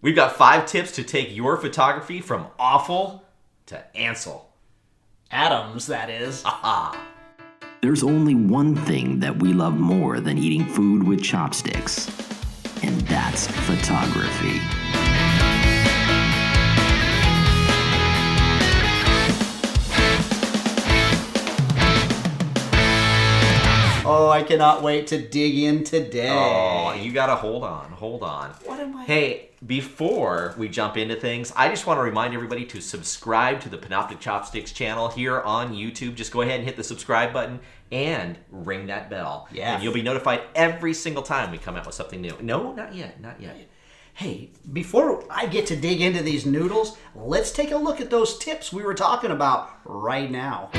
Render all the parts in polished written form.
We've got 5 tips to take your photography from awful to Ansel. Adams, that is. Aha! There's only one thing that we love more than eating food with chopsticks, and that's photography. Oh, I cannot wait to dig in today. Oh, you gotta hold on. What am I? Hey, before we jump into things, I just want to remind everybody to subscribe to the Panoptic Chopsticks channel here on YouTube. Just go ahead and hit the subscribe button and ring that bell. Yeah. And you'll be notified every single time we come out with something new. No, not yet. Hey, before I get to dig into these noodles, let's take a look at those tips we were talking about right now.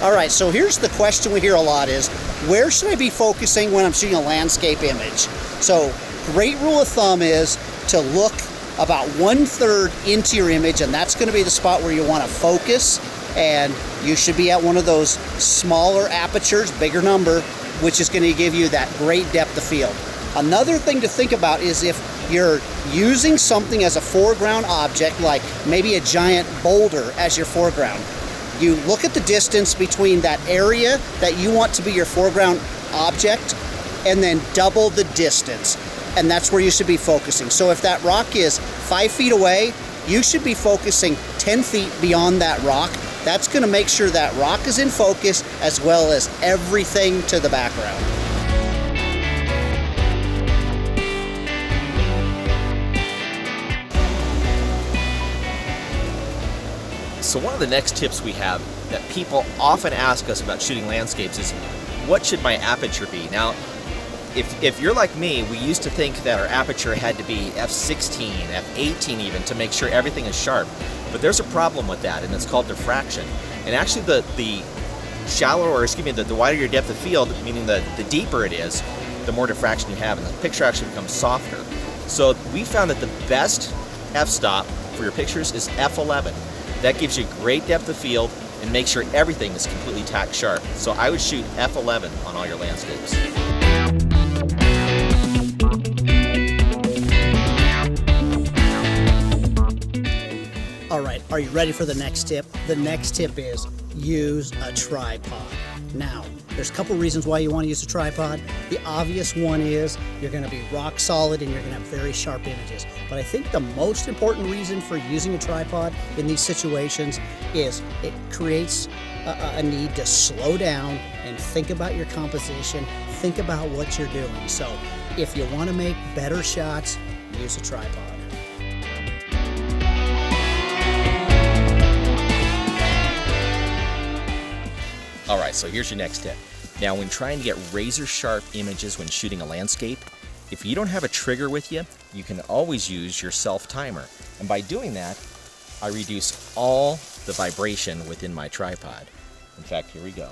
All right, so here's the question we hear a lot is, where should I be focusing when I'm shooting a landscape image? So, great rule of thumb is to look about 1/3 into your image, and that's going to be the spot where you want to focus, and you should be at one of those smaller apertures, bigger number, which is going to give you that great depth of field. Another thing to think about is if you're using something as a foreground object, like maybe a giant boulder as your foreground, you look at the distance between that area that you want to be your foreground object and then double the distance. And that's where you should be focusing. So if that rock is 5 feet away, you should be focusing 10 feet beyond that rock. That's going to make sure that rock is in focus as well as everything to the background. So one of the next tips we have that people often ask us about shooting landscapes is, what should my aperture be? Now, if you're like me, we used to think that our aperture had to be f/16, f/18 even, to make sure everything is sharp. But there's a problem with that, and it's called diffraction. And actually the shallower, or excuse me, the wider your depth of field, meaning the deeper it is, the more diffraction you have, and the picture actually becomes softer. So we found that the best f-stop for your pictures is f/11. That gives you great depth of field and makes sure everything is completely tack sharp. So I would shoot f/11 on all your landscapes. All right, are you ready for the next tip? The next tip is use a tripod. Now, there's a couple reasons why you want to use a tripod. The obvious one is you're going to be rock solid and you're going to have very sharp images. But I think the most important reason for using a tripod in these situations is it creates a need to slow down and think about your composition, think about what you're doing. So if you want to make better shots, use a tripod. All right, so here's your next tip. Now, when trying to get razor sharp images when shooting a landscape, if you don't have a trigger with you, you can always use your Selftimer. And by doing that, I reduce all the vibration within my tripod. In fact, here we go.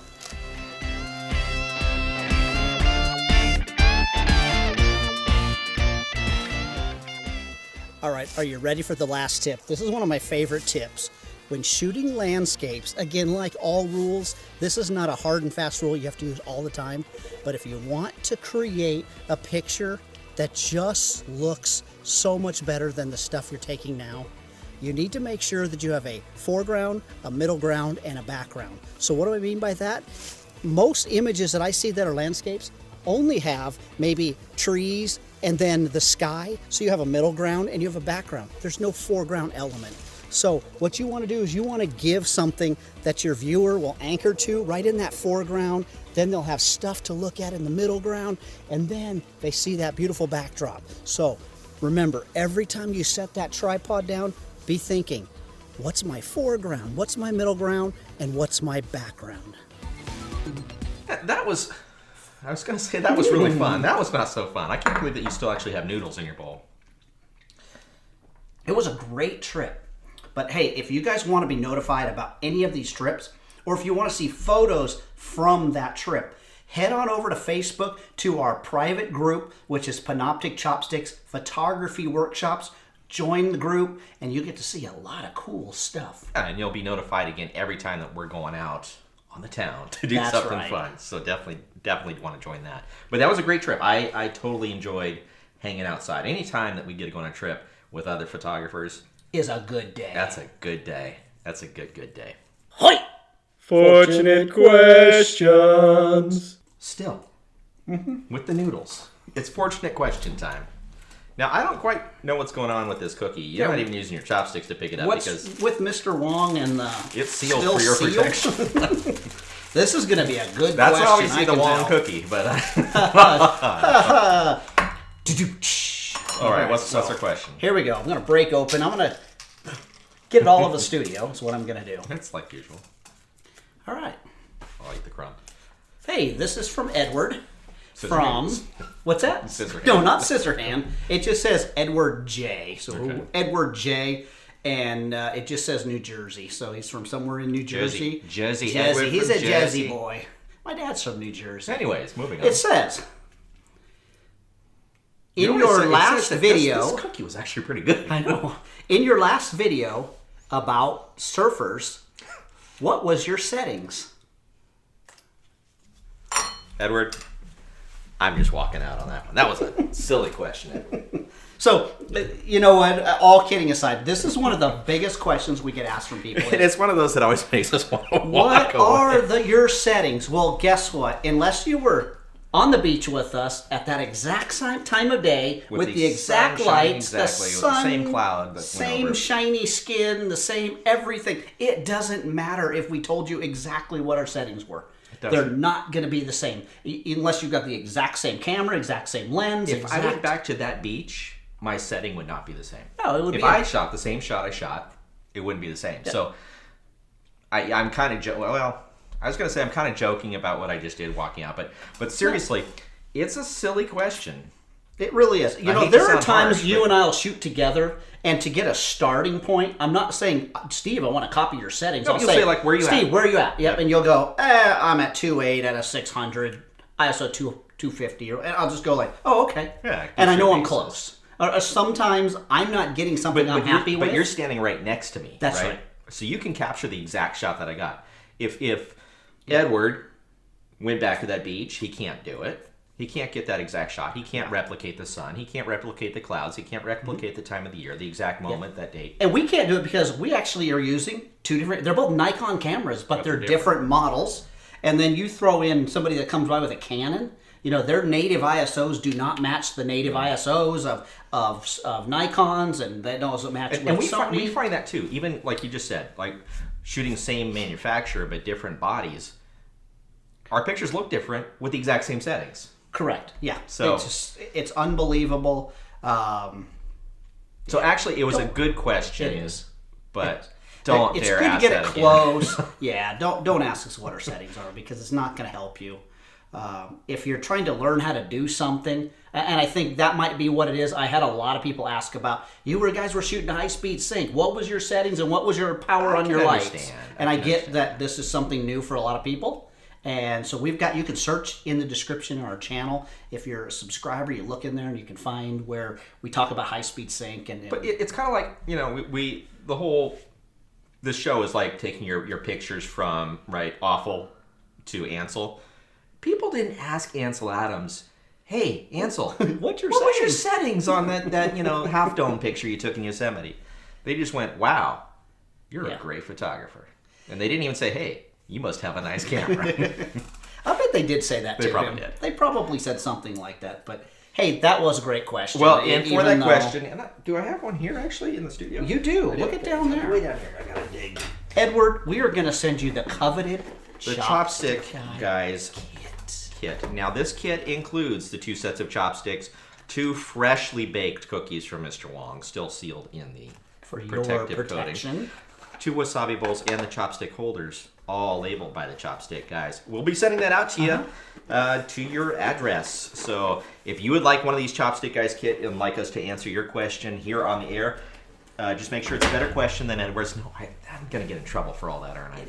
All right, are you ready for the last tip? This is one of my favorite tips. When shooting landscapes, again, like all rules, this is not a hard and fast rule you have to use all the time. But if you want to create a picture that just looks so much better than the stuff you're taking now, you need to make sure that you have a foreground, a middle ground, and a background. So what do I mean by that? Most images that I see that are landscapes only have maybe trees and then the sky. So you have a middle ground and you have a background. There's no foreground element. So what you want to do is you want to give something that your viewer will anchor to right in that foreground. Then they'll have stuff to look at in the middle ground, and then they see that beautiful backdrop. So remember, every time you set that tripod down, be thinking, what's my foreground, what's my middle ground, and what's my background? I was going to say that was really fun. That was not so fun. I can't believe that you still actually have noodles in your bowl. It was a great trip. But hey, if you guys want to be notified about any of these trips, or if you want to see photos from that trip, head on over to Facebook to our private group, which is Panoptic Chopsticks Photography Workshops. join the group, and you get to see a lot of cool stuff. Yeah, and you'll be notified again every time that we're going out on the town to do That's something right. fun. So definitely want to join that. But that was a great trip. I totally enjoyed hanging outside. Anytime that we get to go on a trip with other photographers Is a good day. that's a good day. That's a good day. Hoi! Fortunate questions. Still, with the noodles, it's fortunate question time. Now, I don't quite know what's going on with this cookie. You're not even using your chopsticks to pick it up What's because with Mr. Wong and the... it's sealed still for your sealed? protection. This is going to be a good That's question. how we see I the can Wong tell. cookie. But all right, what's our question? Here we go. I'm going to break open. I'm going to get it all over the studio is what I'm going to do. It's like usual. All right. I'll eat the crumb. Hey, this is from Edward. Scissorhands. What's that? Scissorhands. No, not Scissorhand. It just says Edward J. So Okay. Edward J. And it just says New Jersey. So he's from somewhere in New Jersey. Jersey. Edward He's from a Jersey Jersey. boy. My dad's from New Jersey. Anyways, moving on. It says, You in know what your it says? It last says that video, this cookie was actually pretty good. I know, in your last video about surfers, what was your settings? Edward, I'm just walking out on that one. That was a silly question, Edward. So, you know what, all kidding aside, this is one of the biggest questions we get asked from people. And it's one of those that always makes us want to walk What are away. your settings? Well, guess what? Unless you were on the beach with us at that exact time of day with the exact sun shining lights, exactly, the with the sun, same cloud that went same over. shiny skin, the same everything. It doesn't matter if we told you exactly what our settings were. doesn't. They're not going to be the same unless you've got the exact same camera, exact same lens. If I went back to that beach, my setting would not be the same. No, it would if be- I shot the same shot I shot, it wouldn't be the same. So I'm kind of well, I was going to say I'm kind of joking about what I just did walking out, but seriously, it's a silly question. It really is. You I know, hate to there are sound times harsh, you but- and I'll shoot together, and to get a starting point, I'm not saying, Steve, I want to copy your settings. No, I'll you'll say, like, where you Steve, at? where are you at? Yep, Yep. and you'll go, I'm at 2.8 at a 600, ISO 250, and I'll just go like, oh, okay. Yeah, and I know your I'm basis. close. Or sometimes I'm not getting something I'm happy with. But you're standing right next to me. That's right. So you can capture the exact shot that I got. If Edward went back to that beach, he can't do it. He can't get that exact shot. He can't replicate the sun. He can't replicate the clouds. He can't replicate the time of the year, the exact moment, that date. And we can't do it because we actually are using two different, they're both Nikon cameras, but they're different models. And then you throw in somebody that comes by with a Canon, you know, their native ISOs do not match the native ISOs of Nikons, and that doesn't match And with Sony. we find that too. Even like you just said, like shooting same manufacturer but different bodies. Our pictures look different with the exact same settings. Correct. Yeah. So- it's unbelievable. So actually, it was a good question. It is. But don't It's dare good to ask get that it again. close. Yeah. Don't ask us what our settings are because it's not going to help you. If you're trying to learn how to do something, and I think that might be what it is. I had a lot of people ask about, guys were shooting high speed sync. What was your settings and what was your power on can your lights? understand. And I I can get understand. that this is something new for a lot of people. And so you can search in the description of our channel. If you're a subscriber, you look in there and you can find where we talk about high speed sync. But it's kind of like, you know, this show is like taking your pictures from, right, Awful to Ansel. People didn't ask Ansel Adams, hey, Ansel, what was your settings on that you know, half dome picture you took in Yosemite? They just went, wow, you're a great photographer. And they didn't even say, hey, you must have a nice camera. I bet they did say that They to probably him. did. They probably said something like that. But hey, that was a great question. Well, and for Even that though- question, do I have one here actually in the studio? You do. I Look do. it down there. Way down here. I gotta dig. Edward, we are going to send you the coveted The chopstick, guys, kit. Now, this kit includes the 2 sets of chopsticks, 2 freshly baked cookies from Mr. Wong, still sealed in the for your protective protection. coating, 2 wasabi bowls, and the chopstick holders, all labeled by the chopstick guys. We'll be sending that out to you to your address. So if you would like one of these chopstick guys kit and like us to answer your question here on the air, just make sure it's a better question than Edward's. No, I'm going to get in trouble for all that, aren't I?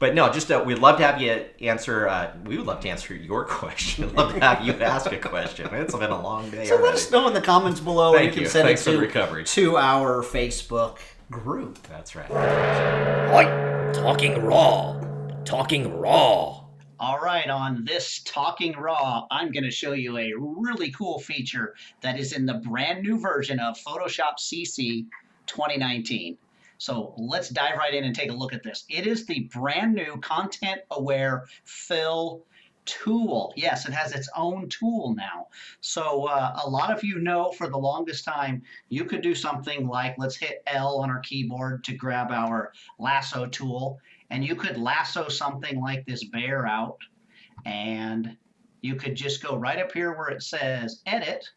But no, just we'd love to have you answer. We would love to answer your question. We'd love to have you ask a question. It's been a long day. So already. let us know in the comments below. Thank and you you. can send Thanks it for the recovery. to our Facebook group. That's right. Oi, talking raw. Talking raw. All right, on this Talking Raw, I'm going to show you a really cool feature that is in the brand new version of Photoshop CC 2019. So let's dive right in and take a look at this. It is the brand new ContentAware Fill tool. Yes, it has its own tool now. So a lot of you know for the longest time, you could do something like, let's hit L on our keyboard to grab our lasso tool, and you could lasso something like this bear out, and you could just go right up here where it says Edit,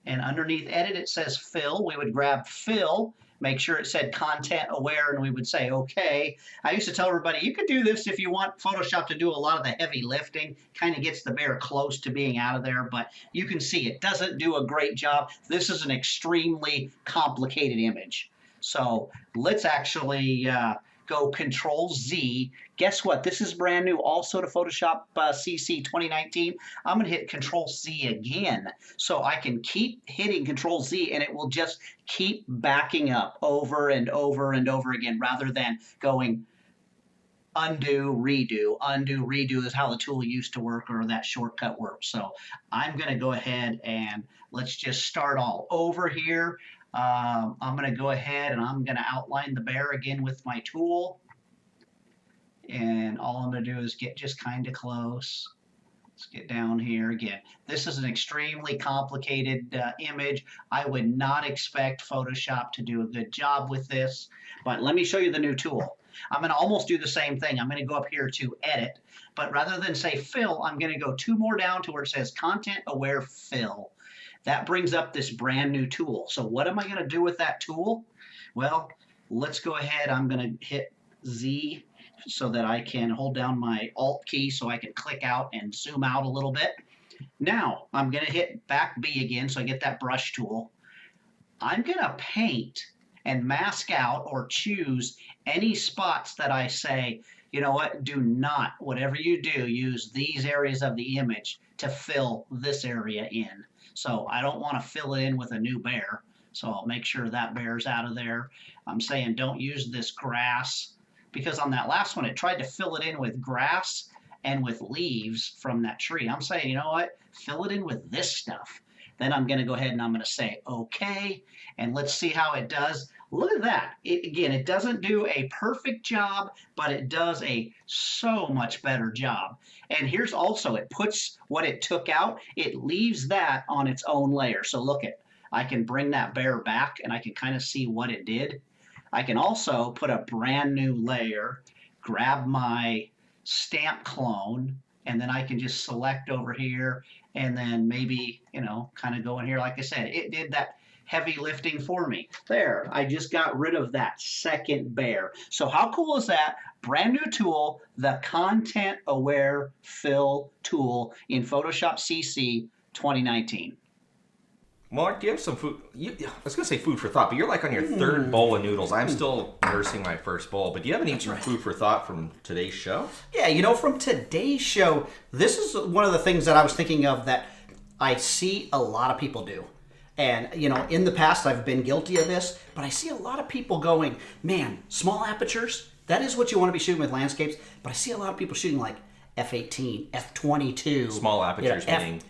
and underneath Edit it says Fill. We would grab Fill, make sure it said Content Aware, and we would say okay. I used to tell everybody you could do this if you want Photoshop to do a lot of the heavy lifting, kind of gets the bear close to being out of there, but you can see it doesn't do a great job. This is an extremely complicated image. So let's actually go Control Z. Guess what? This is brand new also to Photoshop CC 2019. I'm going to hit Control Z again so I can keep hitting Control Z and it will just keep backing up over and over and over again rather than going undo, redo is how the tool used to work, or that shortcut works. So I'm going to go ahead and let's just start all over here. I'm going to go ahead and I'm going to outline the bear again with my tool. And all I'm going to do is get just kind of close. Let's get down here again. This is an extremely complicated image. I would not expect Photoshop to do a good job with this, but let me show you the new tool. I'm going to almost do the same thing. I'm going to go up here to Edit, but rather than say Fill, I'm going to go 2 more down to where it says ContentAware Fill. That brings up this brand new tool. So what am I going to do with that tool? Well, let's go ahead. I'm going to hit Z so that I can hold down my Alt key so I can click out and zoom out a little bit. Now, I'm going to hit back B again so I get that brush tool. I'm going to paint and mask out or choose any spots that I say, you know what, do not, whatever you do, use these areas of the image to fill this area in. So I don't want to fill it in with a new bear. So I'll make sure that bear's out of there. I'm saying don't use this grass because on that last one, it tried to fill it in with grass and with leaves from that tree. I'm saying, you know what? Fill it in with this stuff. Then I'm going to go ahead and I'm going to say okay. And let's see how it does. Look at that. Again, it doesn't do a perfect job, but it does a so much better job. And here's also, it puts what it took out, it leaves that on its own layer. So look at, I can bring that bear back and I can kind of see what it did. I can also put a brand new layer, grab my stamp clone, and then I can just select over here and then maybe, you know, kind of go in here. Like I said, it did that heavy lifting for me. There, I just got rid of that second bear. So how cool is that? Brand new tool, the ContentAware Fill tool in Photoshop CC 2019. Mark, do you have some food? I was going to say food for thought, but you're like on your third bowl of noodles. I'm still nursing my first bowl, but do you have any food for thought from today's show? Yeah, you know, from today's show, this is one of the things that I was thinking of that I see a lot of people do. And, you know, in the past, I've been guilty of this, but I see a lot of people going, man, small apertures, that is what you want to be shooting with landscapes. But I see a lot of people shooting like f/18, f/22. Small apertures, you know, meaning...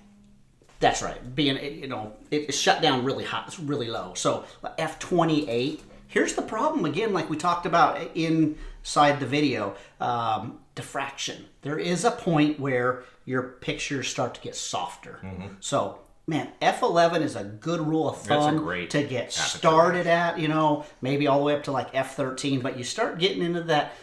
That's right. Being, you know, it's shut down really hot. It's really low. So f/28. Here's the problem again, like we talked about inside the video, diffraction. There is a point where your pictures start to get softer. So, man, f/11 is a good rule of thumb to get started at. You know, maybe all the way up to like f/13. But you start getting into that,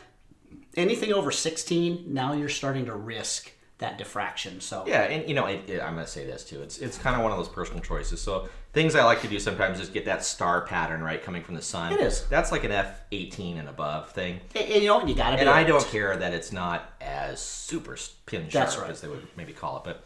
anything over 16, now you're starting to risk that diffraction. So yeah, and you know, I'm going to say this too. It's kind of one of those personal choices. So things I like to do sometimes is get that star pattern right coming from the sun. It is. That's like an f/18 and above thing. And you know, you got to do and it. I don't care that it's not as super pin sharp as they would maybe call it, but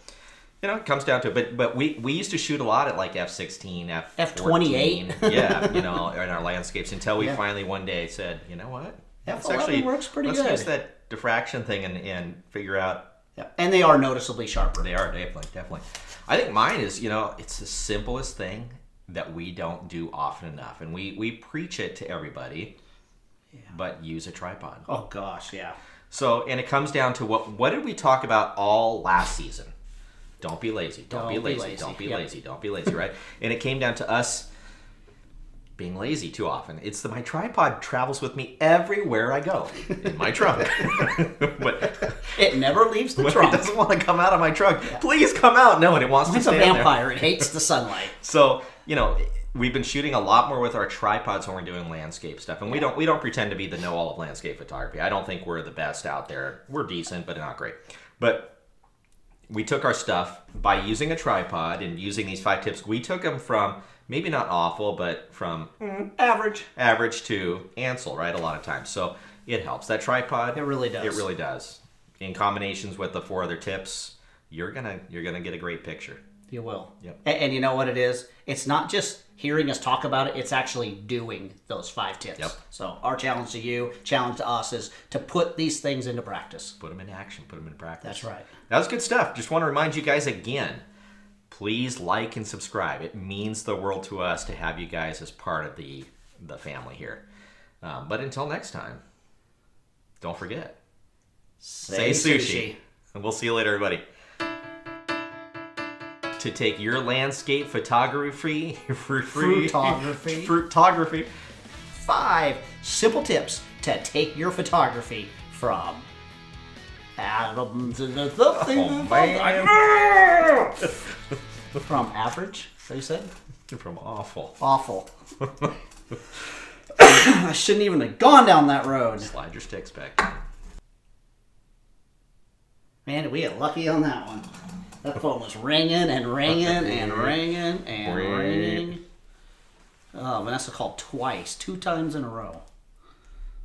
you know, it comes down to it. But we used to shoot a lot at like f/16, f/28. Yeah, you know, in our landscapes until we finally one day said, you know what? Let's F11 works pretty let's good. use that diffraction thing and figure out. Yeah. And they are noticeably sharper. They are, definitely. I think mine is, it's the simplest thing that we don't do often enough. And we preach it to everybody, but use a tripod. Oh, gosh, yeah. So, and it comes down to what did we talk about all last season? Don't be lazy. Don't be lazy. Don't be lazy. Don't be lazy, right? And it came down to us being lazy too often. It's my tripod travels with me everywhere I go in my trunk. But it never leaves the trunk. It doesn't want to come out of my trunk. Yeah. Please come out. No, and it wants to stay It's a vampire. It hates the sunlight. So, we've been shooting a lot more with our tripods when we're doing landscape stuff. And we don't pretend to be the know-all of landscape photography. I don't think we're the best out there. We're decent, but not great. But we took our stuff by using a tripod and using these 5 tips. We took them from maybe not awful, but from average to Ansel, right? A lot of times. So it helps. That tripod, it really does. It really does. In combinations with the 4 other tips, you're gonna get a great picture. You will. Yep. And you know what it is? It's not just hearing us talk about it, it's actually doing those 5 tips. Yep. So our challenge to you, challenge to us is to put these things into practice. Put them into action, put them into practice. That's right. That was good stuff. Just want to remind you guys again, please like and subscribe. It means the world to us to have you guys as part of the family here. But until next time, don't forget, say sushi. And we'll see you later, everybody. To take your landscape photography, 5 simple tips to take your photography from Adam to the from average, so you said? From awful. Awful. I shouldn't even have gone down that road. Slide your sticks back. Man, did we get lucky on that one. That phone was ringing and ringing and ringing and ringing. Oh, Vanessa called twice, 2 times in a row.